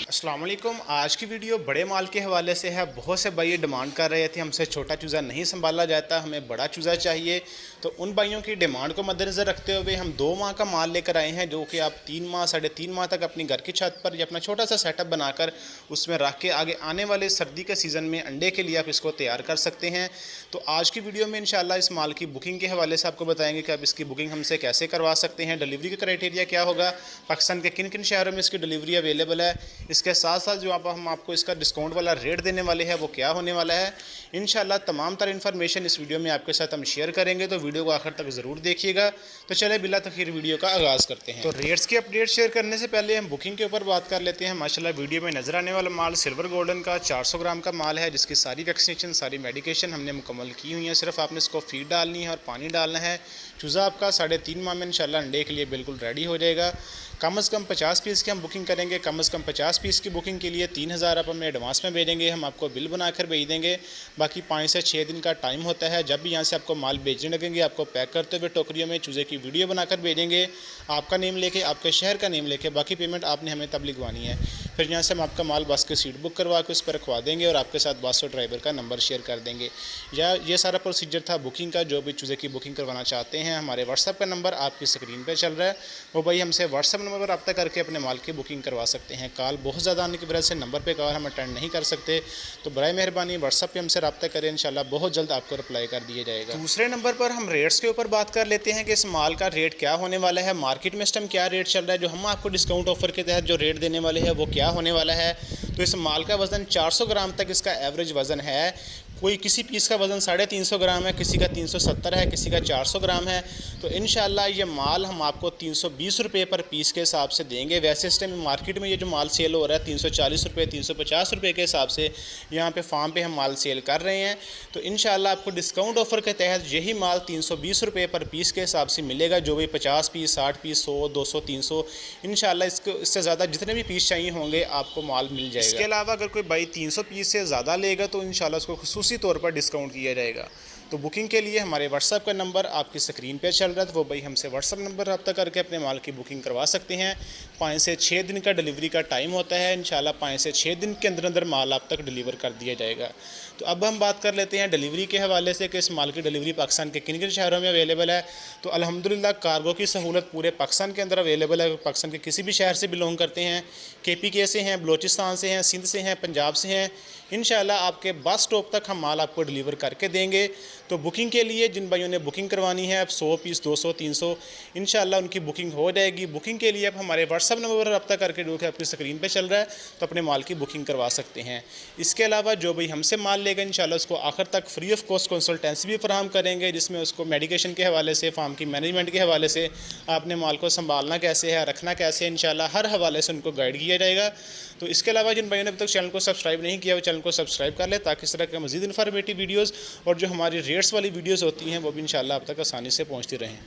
अस्सलाम वालेकुम। आज की वीडियो बड़े माल के हवाले से है। बहुत से भाई डिमांड कर रहे थे हमसे छोटा चूज़ा नहीं संभाला जाता, हमें बड़ा चूज़ा चाहिए। तो उन भाइयों की डिमांड को मद्देनज़र रखते हुए हम 2 माह का माल लेकर आए हैं, जो कि आप 3 माह 3.5 माह तक अपनी घर की छत पर या अपना छोटा सा सेटअप बनाकर उसमें रख के आगे आने वाले सर्दी के सीज़न में अंडे के लिए आप इसको तैयार कर सकते हैं। तो आज की वीडियो में इंशाल्लाह इस माल की बुकिंग के हवाले से आपको बताएंगे कि आप इसकी बुकिंग हमसे कैसे करवा सकते हैं, डिलीवरी का क्राइटेरिया क्या होगा, पाकिस्तान के किन किन शहरों में इसकी डिलीवरी अवेलेबल है, इसके साथ साथ जो हम आपको इसका डिस्काउंट वाला रेट देने वाले हैं वो क्या होने वाला है। इंशाल्लाह तमाम तरह इन्फॉर्मेशन इस वीडियो में आपके साथ हम शेयर करेंगे, तो वीडियो को आखिर तक ज़रूर देखिएगा। तो चले बिला तखीर वीडियो का आगाज़ करते हैं। तो रेट्स की अपडेट शेयर करने से पहले हम बुकिंग के ऊपर बात कर लेते हैं। माशाल्लाह वीडियो में नज़र आने वाला माल सिल्वर गोल्डन का 400 ग्राम का माल है, जिसकी सारी वैक्सीनेशन सारी मेडिकेशन हमने मुकम्मल की हुई है। सिर्फ आपने इसको फीड डालनी है और पानी डालना है। चूज़ा आपका 3.5 माह में इंशाल्लाह अंडे के लिए बिल्कुल रेडी हो जाएगा। कम से कम 50 पीस की हम बुकिंग करेंगे। कम से कम 50 पीस की बुकिंग के लिए 3000 आप हमें एडवांस में भेजेंगे, हम आपको बिल बनाकर भेज देंगे। बाकी 5 से 6 दिन का टाइम होता है। जब भी यहाँ से आपको माल भेजने लगेंगे, आपको पैक करते हुए टोकरियों में चूज़े की वीडियो बनाकर भेजेंगे, आपका नेम लेके, आपके शहर का नेम लेके। बाकी पेमेंट आपने हमें तब लिखवानी है। फिर यहाँ से हम आपका माल बस की सीट बुक करवा के उस पर रखवा देंगे और आपके साथ बस और ड्राइवर का नंबर शेयर कर देंगे। या ये सारा प्रोसीजर था बुकिंग का। जो भी चूज़े की बुकिंग करवाना चाहते हैं, हमारे व्हाट्सअप का नंबर आपकी स्क्रीन पर चल रहा है, वो भाई हमसे व्हाट्सअप नंबर पर रब्ता करके अपने माल की बुकिंग करवा सकते हैं। कॉल बहुत ज़्यादा आने की वजह से नंबर पे कॉल हम अटेंड नहीं कर सकते, तो बराए मेहरबानी व्हाट्सअप पे हमसे रब्ता करें। इंशाल्लाह बहुत जल्द आपको रिप्लाई कर दिया जाएगा। दूसरे नंबर पर हम रेट्स के ऊपर बात कर लेते हैं कि इस माल का रेट क्या होने वाला है, मार्केट में इस टाइम क्या रेट चल रहा है, जो हम आपको डिस्काउंट ऑफर के तहत जो रेट देने वाले हैं वो क्या होने वाला है। तो इस माल का वज़न 400 ग्राम तक इसका एवरेज वज़न है। कोई किसी पीस का वज़न 350 ग्राम है, किसी का 370 है, किसी का 400 ग्राम है। तो इंशाल्लाह ये माल हम आपको 320 रुपये पर पीस के हिसाब से देंगे। वैसे इस टाइम मार्केट में ये जो माल सेल हो रहा है 340 रुपये 350 रुपये के हिसाब से यहाँ पे फार्म पे हम माल सेल कर रहे हैं। तो इंशाल्लाह आपको डिस्काउंट ऑफ़र के तहत यही माल 320 रुपये पर पीस के हिसाब से मिलेगा। जो भी 50 पीस 60 पीस 100 200 300 इंशाल्लाह इससे ज़्यादा जितने भी पीस चाहिए होंगे आपको माल मिल जाएगा। इसके अलावा अगर कोई भाई 300 पीस से ज़्यादा लेगा तो इंशाल्लाह उसको खुसूसी तौर पर डिस्काउंट किया जाएगा। तो बुकिंग के लिए हमारे व्हाट्सअप का नंबर आपकी स्क्रीन पे चल रहा है, तो वो भाई हमसे व्हाट्सअप नंबर रब्ता करके अपने माल की बुकिंग करवा सकते हैं। 5 से 6 दिन का डिलीवरी का टाइम होता है। इंशाल्लाह 5 से 6 दिन के अंदर अंदर माल आप तक डिलीवर कर दिया जाएगा। तो अब हम बात कर लेते हैं डिलीवरी के हवाले से कि इस माल की डिलीवरी पाकिस्तान के किन किन शहरों में अवेलेबल है। तो अल्हम्दुलिल्लाह कार्गो की सहूलत पूरे पाकिस्तान के अंदर अवेलेबल है। पाकिस्तान के किसी भी शहर से बिलोंग करते हैं, KPK से हैं, बलोचिस्तान से हैं, सिंध से हैं, पंजाब से हैं, इंशाल्लाह आपके बस स्टॉप तक हम माल आपको डिलीवर करके देंगे। तो बुकिंग के लिए जिन भाइयों ने बुकिंग करवानी है, अब 100 पीस 200 300 इंशाल्लाह उनकी बुकिंग हो जाएगी। बुकिंग के लिए आप हमारे व्हाट्सअप नंबर पर रब्ता करके, जो कि आपकी स्क्रीन पे चल रहा है, तो अपने माल की बुकिंग करवा सकते हैं। इसके अलावा जो भाई हमसे माल लेगा इंशाल्लाह उसको आखिर तक फ्री ऑफ कॉस्ट कंसल्टेंसी भी फराहम करेंगे, जिसमें उसको मेडिकेशन के हवाले से, फार्म की मैनेजमेंट के हवाले से, आपने माल को संभालना कैसे है, रखना कैसे है, इंशाल्लाह हर हवाले से उनको गाइड किया जाएगा। तो इसके अलावा जिन भाइयों ने अभी तक चैनल को सब्सक्राइब नहीं किया वो चैनल को सब्सक्राइब कर ले, ताकि इस तरह के मज़ीद इन्फॉर्मेटिव वीडियोज़ और जो हमारी रेट्स वाली वीडियोज़ होती हैं वो भी इंशाल्लाह आप तक आसानी से पहुँचती रहें।